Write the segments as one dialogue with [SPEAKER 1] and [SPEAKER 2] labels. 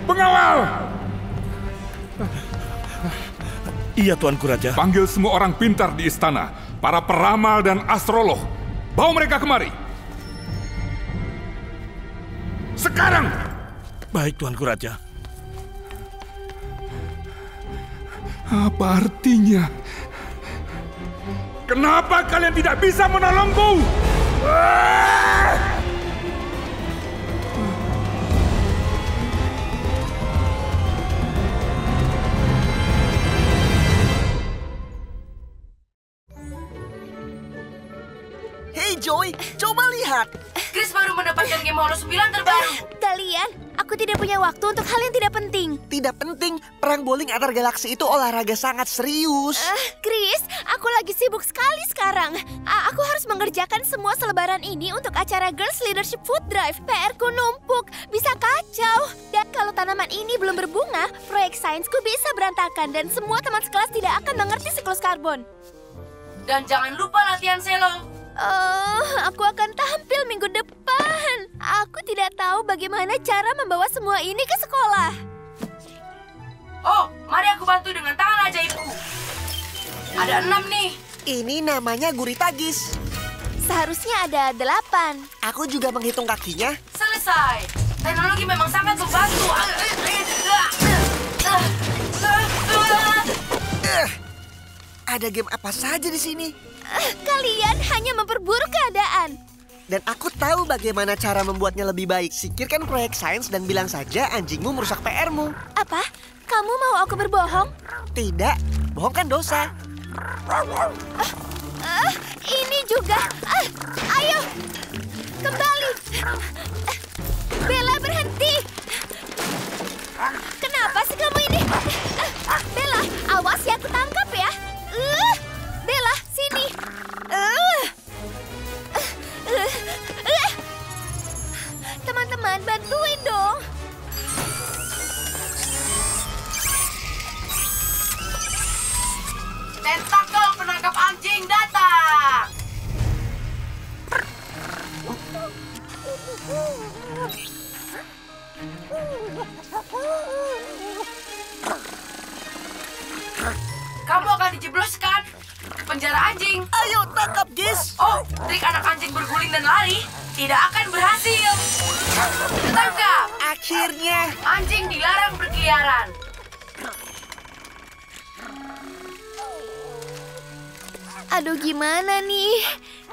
[SPEAKER 1] Pengawal!
[SPEAKER 2] Iya, Tuanku Raja.
[SPEAKER 1] Panggil semua orang pintar di istana, para peramal dan astrolog. Bawa mereka kemari. Sekarang!
[SPEAKER 2] Baik, Tuanku Raja.
[SPEAKER 1] Apa artinya? Kenapa kalian tidak bisa menolongku?
[SPEAKER 3] Hei Joy, coba lihat.
[SPEAKER 4] Chris baru mendapatkan game Holo 9 terbaru.
[SPEAKER 5] Kalian, aku tidak punya waktu untuk hal yang tidak penting.
[SPEAKER 3] Tidak penting, perang bowling antar galaksi itu olahraga sangat serius.
[SPEAKER 5] Chris, aku lagi sibuk sekali sekarang. Aku harus mengerjakan semua selebaran ini untuk acara Girls Leadership Food Drive. PR-ku numpuk, bisa kacau. Dan kalau tanaman ini belum berbunga, proyek sainsku bisa berantakan dan semua teman sekelas tidak akan mengerti siklus karbon.
[SPEAKER 4] Dan jangan lupa latihan selo.
[SPEAKER 5] Aku akan tampil minggu depan. Aku tidak tahu bagaimana cara membawa semua ini ke sekolah.
[SPEAKER 4] Oh, mari aku bantu dengan tangan ajaibku. Ada 6 nih.
[SPEAKER 3] Ini namanya gurita Gis.
[SPEAKER 5] Seharusnya ada 8.
[SPEAKER 3] Aku juga menghitung kakinya.
[SPEAKER 4] Selesai. Teknologi memang sangat membantu.
[SPEAKER 3] Ada game apa saja di sini?
[SPEAKER 5] Kalian hanya memperburuk keadaan.
[SPEAKER 3] Dan aku tahu bagaimana cara membuatnya lebih baik. Singkirkan proyek sains dan bilang saja anjingmu merusak PR-mu.
[SPEAKER 5] Apa? Kamu mau aku berbohong?
[SPEAKER 3] Tidak, bohong kan dosa.
[SPEAKER 5] Ini juga. Ayo, kembali. Bella, berhenti. Kenapa sih kamu ini? Bella, awas ya, aku tangkap ya. Bella, sini. Teman-teman, bantuin dong.
[SPEAKER 4] Tentakel penangkap anjing datang. Kamu akan dijebloskan ke penjara anjing.
[SPEAKER 3] Ayo tangkap Gis.
[SPEAKER 4] Oh, trik anak anjing berguling dan lari tidak akan berhasil. Tangkap.
[SPEAKER 3] Akhirnya.
[SPEAKER 4] Anjing dilarang berkeliaran.
[SPEAKER 5] Aduh, gimana nih?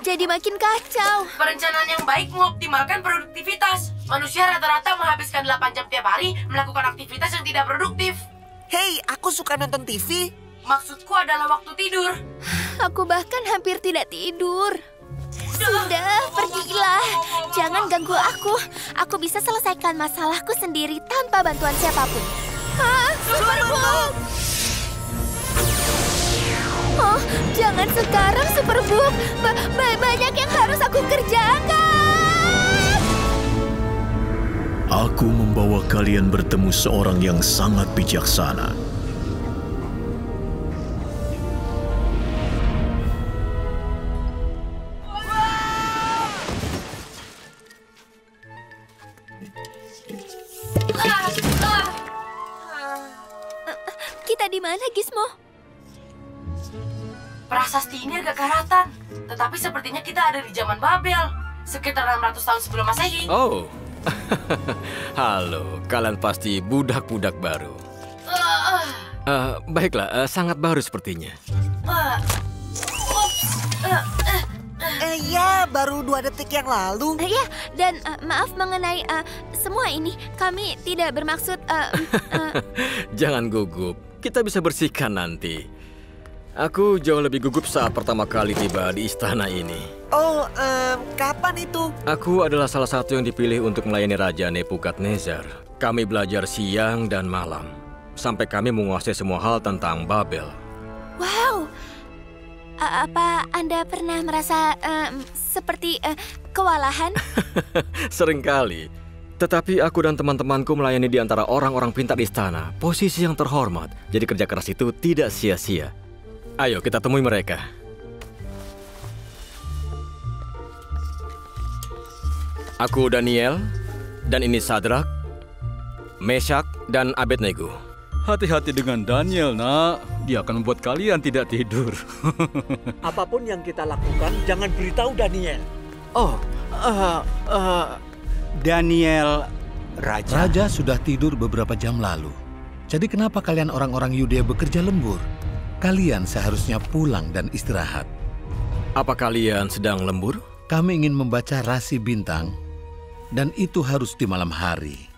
[SPEAKER 5] Jadi makin kacau.
[SPEAKER 4] Perencanaan yang baik mengoptimalkan produktivitas. Manusia rata-rata menghabiskan 8 jam tiap hari melakukan aktivitas yang tidak produktif.
[SPEAKER 3] Hei, aku suka nonton TV.
[SPEAKER 4] Maksudku adalah waktu tidur.
[SPEAKER 5] Aku bahkan hampir tidak tidur. Sudah, pergilah. Jangan ganggu aku. Aku bisa selesaikan masalahku sendiri tanpa bantuan siapapun. Superbook! Oh, jangan sekarang, Superbook. Banyak yang harus aku kerjakan.
[SPEAKER 6] Aku membawa kalian bertemu seorang yang sangat bijaksana.
[SPEAKER 5] Kita di mana, Gizmo?
[SPEAKER 4] Prasasti ini agak karatan, tetapi sepertinya kita ada di zaman Babel, sekitar 600 tahun sebelum Masehi.
[SPEAKER 7] Oh, halo, kalian pasti budak-budak baru. Baiklah, sangat baru sepertinya.
[SPEAKER 3] Ya, baru 2 detik yang lalu.
[SPEAKER 5] Ya, dan maaf mengenai semua ini. Kami tidak bermaksud...
[SPEAKER 7] Jangan gugup, kita bisa bersihkan nanti. Aku jauh lebih gugup saat pertama kali tiba di istana ini.
[SPEAKER 3] Oh, kapan itu?
[SPEAKER 7] Aku adalah salah satu yang dipilih untuk melayani Raja Nebukadnezar. Kami belajar siang dan malam, sampai kami menguasai semua hal tentang Babel.
[SPEAKER 5] Wow! Apa Anda pernah merasa seperti kewalahan?
[SPEAKER 7] Seringkali. Tetapi aku dan teman-temanku melayani di antara orang-orang pintar di istana, posisi yang terhormat. Jadi kerja keras itu tidak sia-sia. Ayo kita temui mereka. Aku Daniel, dan ini Sadrak, Meshak, dan Abednego.
[SPEAKER 8] Hati-hati dengan Daniel, nak. Dia akan membuat kalian tidak tidur.
[SPEAKER 2] Apapun yang kita lakukan, jangan beritahu Daniel.
[SPEAKER 9] Daniel, Raja sudah tidur beberapa jam lalu. Jadi kenapa kalian orang-orang Yudea bekerja lembur? Kalian seharusnya pulang dan istirahat.
[SPEAKER 7] Apa kalian sedang lembur?
[SPEAKER 9] Kami ingin membaca rasi bintang, dan itu harus di malam hari.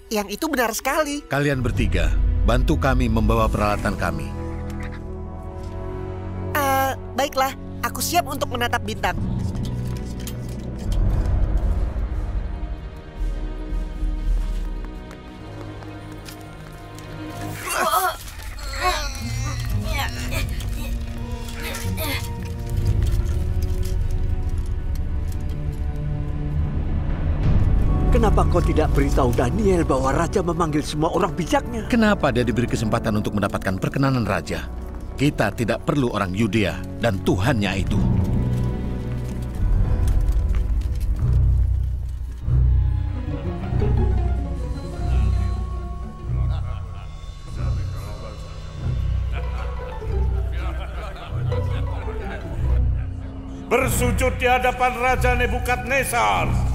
[SPEAKER 3] Yang itu benar sekali.
[SPEAKER 9] Kalian bertiga, bantu kami membawa peralatan kami.
[SPEAKER 3] Baiklah, aku siap untuk menatap bintang.
[SPEAKER 2] Kenapa kau tidak beritahu Daniel bahwa Raja memanggil semua orang bijaknya?
[SPEAKER 9] Kenapa dia diberi kesempatan untuk mendapatkan perkenanan Raja? Kita tidak perlu orang Yudea dan Tuhannya itu.
[SPEAKER 10] Bersujud di hadapan Raja Nebukadnezar.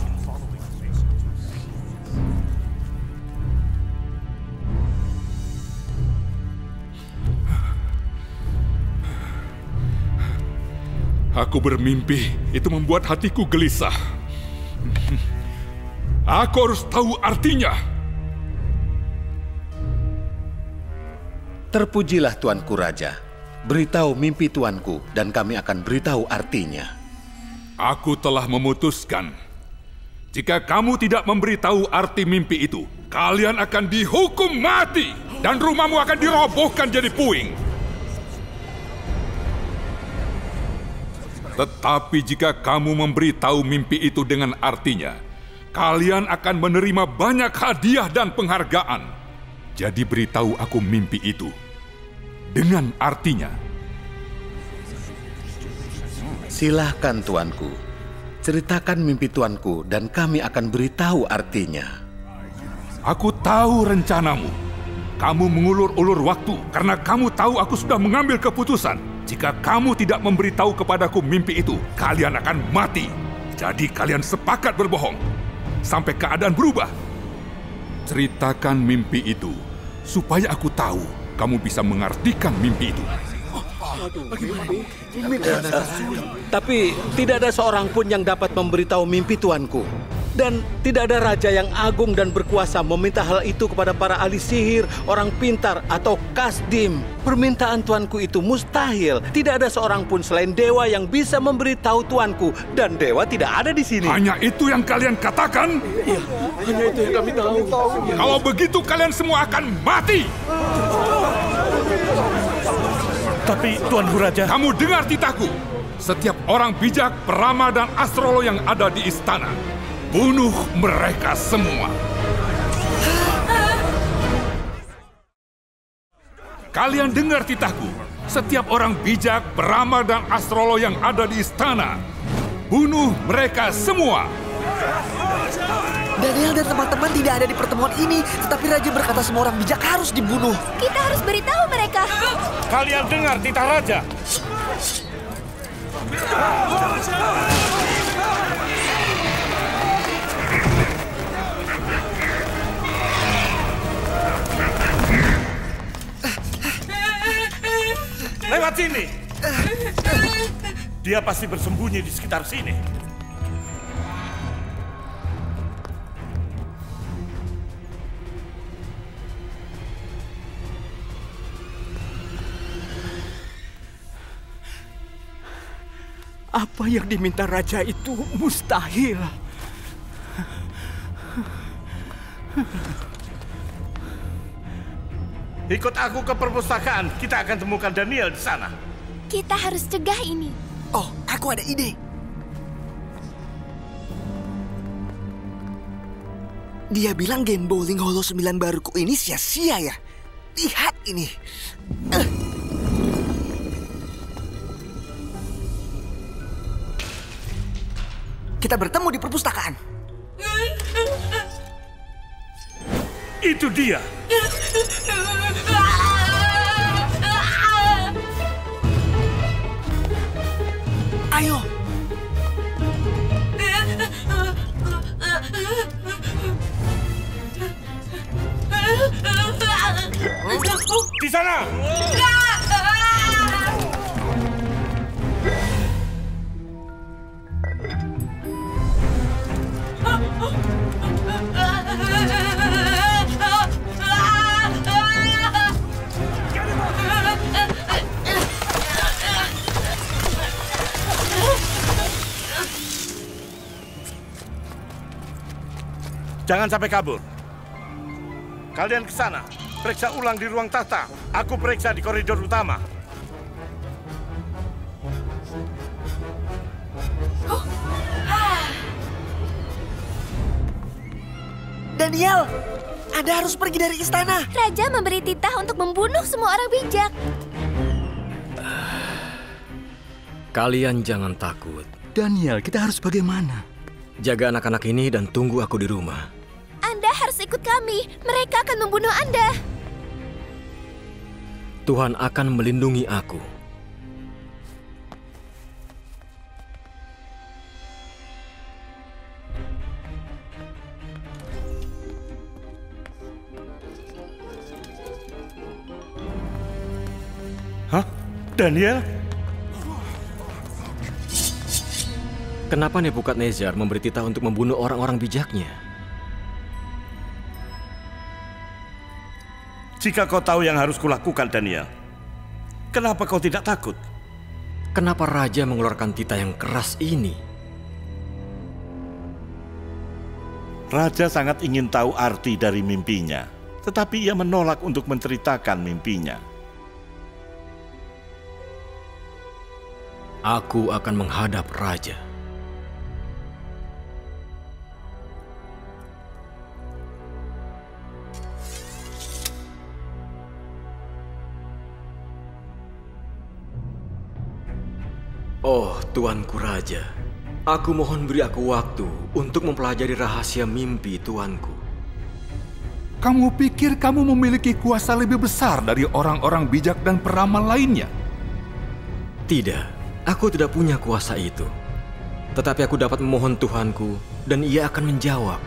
[SPEAKER 1] Aku bermimpi, itu membuat hatiku gelisah. Aku harus tahu artinya.
[SPEAKER 9] Terpujilah Tuanku Raja. Beritahu mimpi Tuanku dan kami akan beritahu artinya.
[SPEAKER 1] Aku telah memutuskan. Jika kamu tidak memberitahu arti mimpi itu, kalian akan dihukum mati dan rumahmu akan dirobohkan jadi puing. Tetapi jika kamu memberitahu mimpi itu dengan artinya, kalian akan menerima banyak hadiah dan penghargaan. Jadi beritahu aku mimpi itu dengan artinya.
[SPEAKER 9] Silahkan Tuanku, ceritakan mimpi Tuanku dan kami akan beritahu artinya.
[SPEAKER 1] Aku tahu rencanamu. Kamu mengulur-ulur waktu karena kamu tahu aku sudah mengambil keputusan. Jika kamu tidak memberitahu kepadaku mimpi itu, kalian akan mati. Jadi kalian sepakat berbohong sampai keadaan berubah. Ceritakan mimpi itu supaya aku tahu kamu bisa mengartikan mimpi itu.
[SPEAKER 2] Tapi tidak ada seorang pun yang dapat memberitahu mimpi Tuanku. Dan tidak ada raja yang agung dan berkuasa meminta hal itu kepada para ahli sihir, orang pintar, atau kasdim. Permintaan Tuanku itu mustahil. Tidak ada seorang pun selain dewa yang bisa memberitahu Tuanku. Dan dewa tidak ada di sini.
[SPEAKER 1] Hanya itu yang kalian katakan?
[SPEAKER 2] Iya, hanya itu yang kami tahu.
[SPEAKER 1] Kalau begitu kalian semua akan mati.
[SPEAKER 2] Tapi Tuanku Raja...
[SPEAKER 1] Kamu dengar titahku. Setiap orang bijak, peramal, dan astrolog yang ada di istana, bunuh mereka semua. Kalian dengar titahku. Setiap orang bijak, peramal, dan astrolog yang ada di istana, bunuh mereka semua.
[SPEAKER 3] Daniel dan teman-teman tidak ada di pertemuan ini, tetapi Raja berkata semua orang bijak harus dibunuh.
[SPEAKER 5] Kita harus beritahu mereka.
[SPEAKER 10] Kalian dengar titah Raja. Lewat sini. Dia pasti bersembunyi di sekitar sini.
[SPEAKER 2] Apa yang diminta raja itu mustahil.
[SPEAKER 10] Ikut aku ke perpustakaan. Kita akan temukan Daniel di sana.
[SPEAKER 5] Kita harus cegah ini.
[SPEAKER 3] Oh, aku ada ide. Dia bilang game bowling Holo 9 baruku ini sia-sia ya. Lihat ini. Kita bertemu di perpustakaan.
[SPEAKER 10] Itu dia.
[SPEAKER 3] Ayo.
[SPEAKER 10] Di sana. Jangan sampai kabur. Kalian ke sana. Periksa ulang di ruang tahta. Aku periksa di koridor utama.
[SPEAKER 3] Daniel, Anda harus pergi dari istana.
[SPEAKER 5] Raja memberi titah untuk membunuh semua orang bijak.
[SPEAKER 7] Kalian jangan takut.
[SPEAKER 8] Daniel, kita harus bagaimana?
[SPEAKER 7] Jaga anak-anak ini dan tunggu aku di rumah.
[SPEAKER 5] Anda harus ikut kami. Mereka akan membunuh Anda.
[SPEAKER 7] Tuhan akan melindungi aku.
[SPEAKER 10] Hah? Daniel?
[SPEAKER 7] Kenapa Nebukadnezar memberi titah untuk membunuh orang-orang bijaknya?
[SPEAKER 10] Jika kau tahu yang harus kulakukan, Daniel, kenapa kau tidak takut?
[SPEAKER 7] Kenapa Raja mengeluarkan titah yang keras ini?
[SPEAKER 10] Raja sangat ingin tahu arti dari mimpinya, tetapi ia menolak untuk menceritakan mimpinya.
[SPEAKER 7] Aku akan menghadap Raja. Oh, Tuanku Raja, aku mohon beri aku waktu untuk mempelajari rahasia mimpi Tuanku.
[SPEAKER 1] Kamu pikir kamu memiliki kuasa lebih besar dari orang-orang bijak dan peramal lainnya?
[SPEAKER 7] Tidak, aku tidak punya kuasa itu. Tetapi aku dapat memohon Tuhanku dan Ia akan menjawab.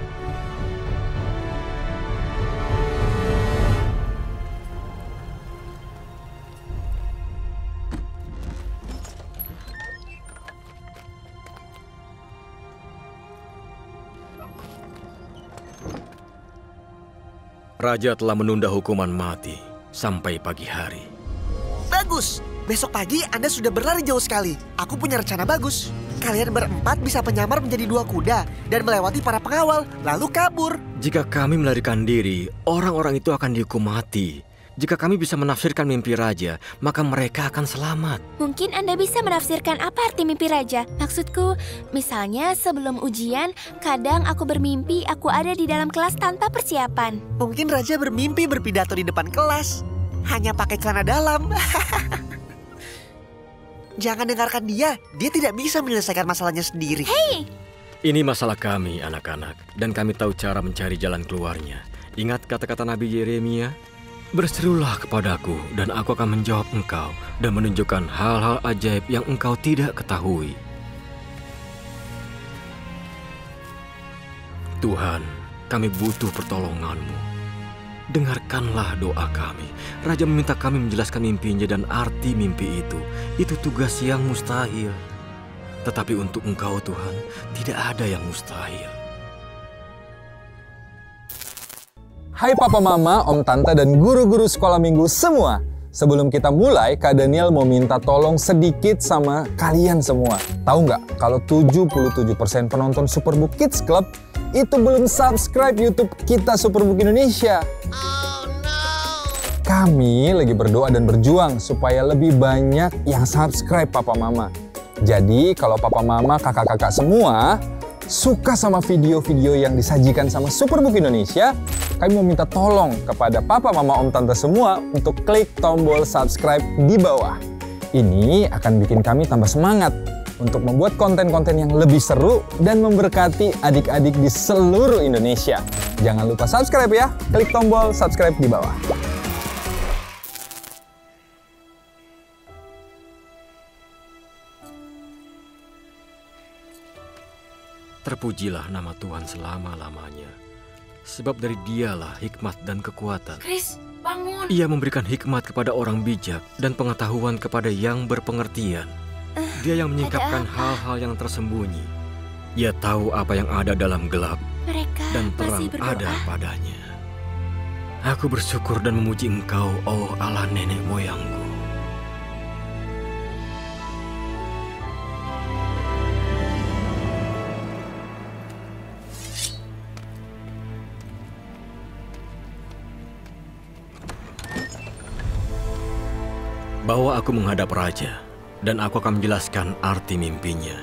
[SPEAKER 7] Raja telah menunda hukuman mati sampai pagi hari.
[SPEAKER 3] Bagus. Besok pagi Anda sudah berlari jauh sekali. Aku punya rencana bagus. Kalian berempat bisa penyamar menjadi 2 kuda dan melewati para pengawal, lalu kabur.
[SPEAKER 7] Jika kami melarikan diri, orang-orang itu akan dihukum mati. Jika kami bisa menafsirkan mimpi Raja, maka mereka akan selamat.
[SPEAKER 5] Mungkin Anda bisa menafsirkan apa arti mimpi Raja. Maksudku, misalnya sebelum ujian, kadang aku bermimpi aku ada di dalam kelas tanpa persiapan.
[SPEAKER 3] Mungkin Raja bermimpi berpidato di depan kelas, hanya pakai celana dalam. Jangan dengarkan dia tidak bisa menyelesaikan masalahnya sendiri.
[SPEAKER 5] Hei!
[SPEAKER 7] Ini masalah kami, anak-anak, dan kami tahu cara mencari jalan keluarnya. Ingat kata-kata Nabi Yeremia? Berserulah kepadaku, dan aku akan menjawab engkau dan menunjukkan hal-hal ajaib yang engkau tidak ketahui. Tuhan, kami butuh pertolongan-Mu. Dengarkanlah doa kami. Raja meminta kami menjelaskan mimpinya dan arti mimpi itu. Itu tugas yang mustahil. Tetapi untuk engkau, Tuhan, tidak ada yang mustahil.
[SPEAKER 11] Hai Papa Mama, Om Tante, dan guru-guru sekolah minggu semua. Sebelum kita mulai, Kak Daniel mau minta tolong sedikit sama kalian semua. Tahu nggak kalau 77% penonton Superbook Kids Club itu belum subscribe YouTube kita Superbook Indonesia. Oh no! Kami lagi berdoa dan berjuang supaya lebih banyak yang subscribe Papa Mama. Jadi kalau Papa Mama, kakak-kakak semua suka sama video-video yang disajikan sama Superbook Indonesia, kami mau minta tolong kepada papa, mama, om, tante semua untuk klik tombol subscribe di bawah. Ini akan bikin kami tambah semangat untuk membuat konten-konten yang lebih seru dan memberkati adik-adik di seluruh Indonesia. Jangan lupa subscribe ya, klik tombol subscribe di bawah.
[SPEAKER 7] Terpujilah nama Tuhan selama-lamanya, sebab dari Dialah hikmat dan kekuatan.
[SPEAKER 4] Chris, bangun.
[SPEAKER 7] Ia memberikan hikmat kepada orang bijak dan pengetahuan kepada yang berpengertian. Dia yang menyingkapkan hal-hal yang tersembunyi. Ia tahu apa yang ada dalam gelap, dan terang ada padanya. Aku bersyukur dan memuji Engkau, oh Allah nenek moyangku. Bawa aku menghadap raja, dan aku akan menjelaskan arti mimpinya.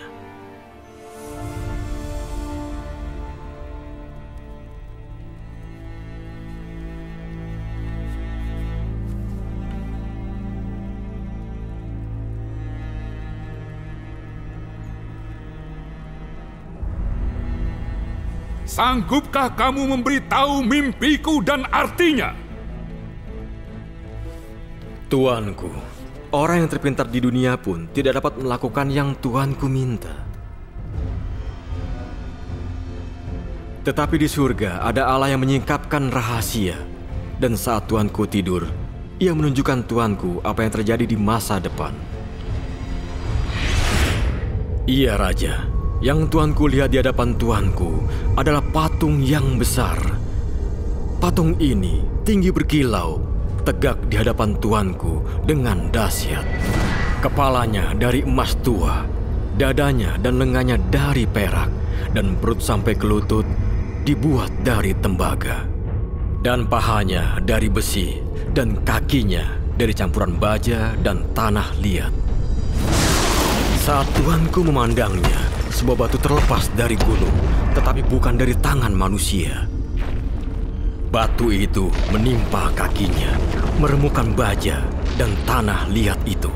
[SPEAKER 1] Sanggupkah kamu memberitahu mimpiku dan artinya?
[SPEAKER 7] Tuanku, orang yang terpintar di dunia pun tidak dapat melakukan yang Tuanku minta. Tetapi di surga ada Allah yang menyingkapkan rahasia, dan saat Tuanku tidur, Ia menunjukkan Tuanku apa yang terjadi di masa depan. Iya, Raja, yang Tuanku lihat di hadapan Tuanku adalah patung yang besar. Patung ini tinggi berkilau, tegak di hadapan Tuanku dengan dahsyat. Kepalanya dari emas tua, dadanya dan lengannya dari perak, dan perut sampai ke lutut dibuat dari tembaga. Dan pahanya dari besi, dan kakinya dari campuran baja dan tanah liat. Saat Tuanku memandangnya, sebuah batu terlepas dari gunung, tetapi bukan dari tangan manusia. Batu itu menimpa kakinya, meremukkan baja dan tanah liat itu,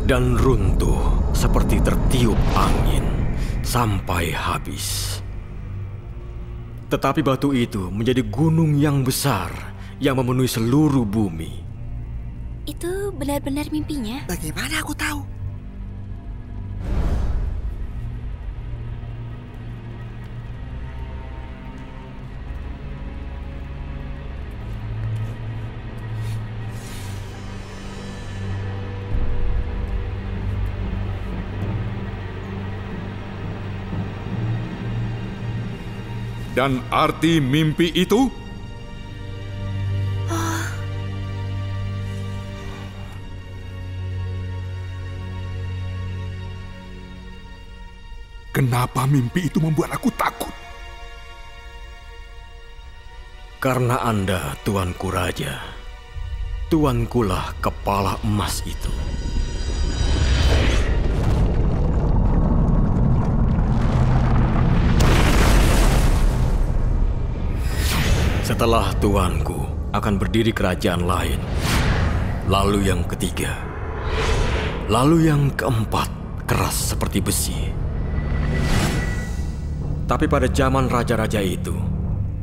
[SPEAKER 7] dan runtuh seperti tertiup angin sampai habis. Tetapi batu itu menjadi gunung yang besar yang memenuhi seluruh bumi.
[SPEAKER 5] Itu benar-benar mimpinya?
[SPEAKER 3] Bagaimana aku tahu?
[SPEAKER 1] Dan arti mimpi itu? Kenapa mimpi itu membuat aku takut?
[SPEAKER 7] Karena Anda, Tuanku Raja. Tuankulah kepala emas itu. Setelah Tuanku akan berdiri kerajaan lain, lalu yang ketiga, lalu yang keempat keras seperti besi. Tapi pada zaman raja-raja itu,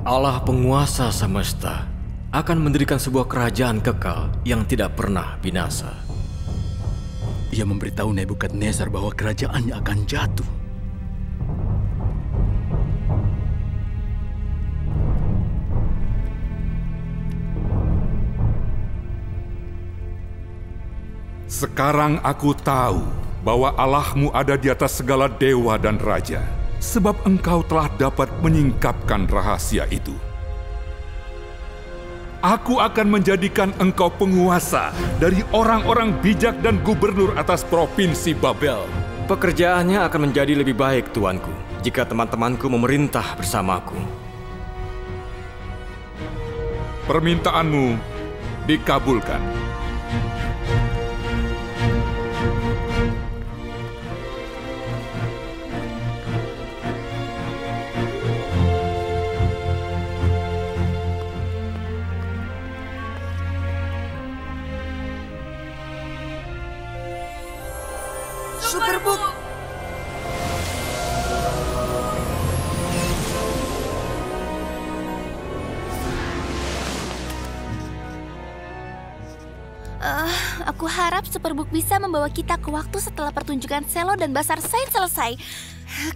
[SPEAKER 7] Allah penguasa semesta akan mendirikan sebuah kerajaan kekal yang tidak pernah binasa.
[SPEAKER 12] Ia memberitahu Nebukadnezar bahwa kerajaannya akan jatuh.
[SPEAKER 1] Sekarang aku tahu bahwa Allahmu ada di atas segala dewa dan raja, sebab Engkau telah dapat menyingkapkan rahasia itu. Aku akan menjadikan engkau penguasa dari orang-orang bijak dan gubernur atas provinsi Babel.
[SPEAKER 7] Pekerjaannya akan menjadi lebih baik, Tuanku, jika teman-temanku memerintah bersamaku.
[SPEAKER 1] Permintaanmu dikabulkan.
[SPEAKER 3] Superbook!
[SPEAKER 5] Aku harap Superbook bisa membawa kita ke waktu setelah pertunjukan selo dan basar sains selesai.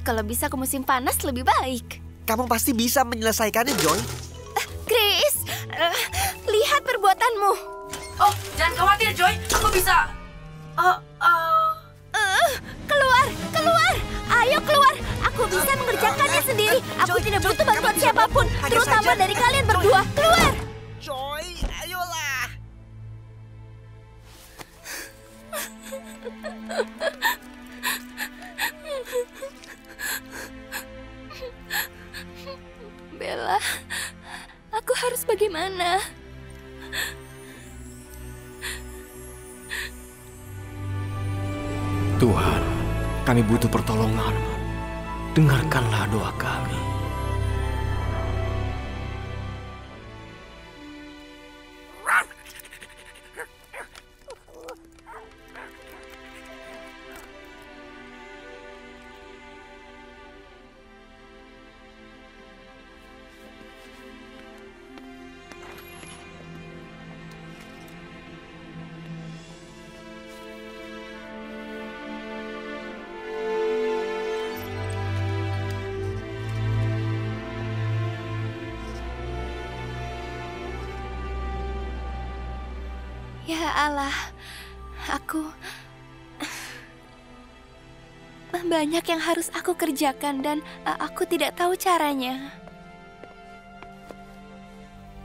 [SPEAKER 5] Kalau bisa ke musim panas lebih baik.
[SPEAKER 3] Kamu pasti bisa menyelesaikannya, Joy.
[SPEAKER 5] Chris, lihat perbuatanmu.
[SPEAKER 4] Oh, jangan khawatir, Joy. Aku bisa.
[SPEAKER 5] Keluar, keluar. Ayo keluar. Aku bisa mengerjakannya sendiri. Aku tidak butuh bantuan siapapun, terutama dari kalian berdua. Keluar.
[SPEAKER 3] Joy, ayolah.
[SPEAKER 5] Bella, aku harus bagaimana?
[SPEAKER 7] Tuhan, kami butuh pertolongan-Mu. Dengarkanlah doa kami.
[SPEAKER 5] Ya Allah, banyak yang harus aku kerjakan dan aku tidak tahu caranya.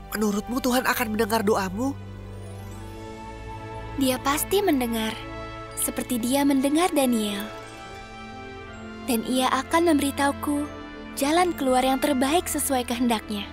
[SPEAKER 3] Menurutmu Tuhan akan mendengar doamu?
[SPEAKER 5] Dia pasti mendengar, seperti Dia mendengar Daniel. Dan Ia akan memberitahuku jalan keluar yang terbaik sesuai kehendaknya.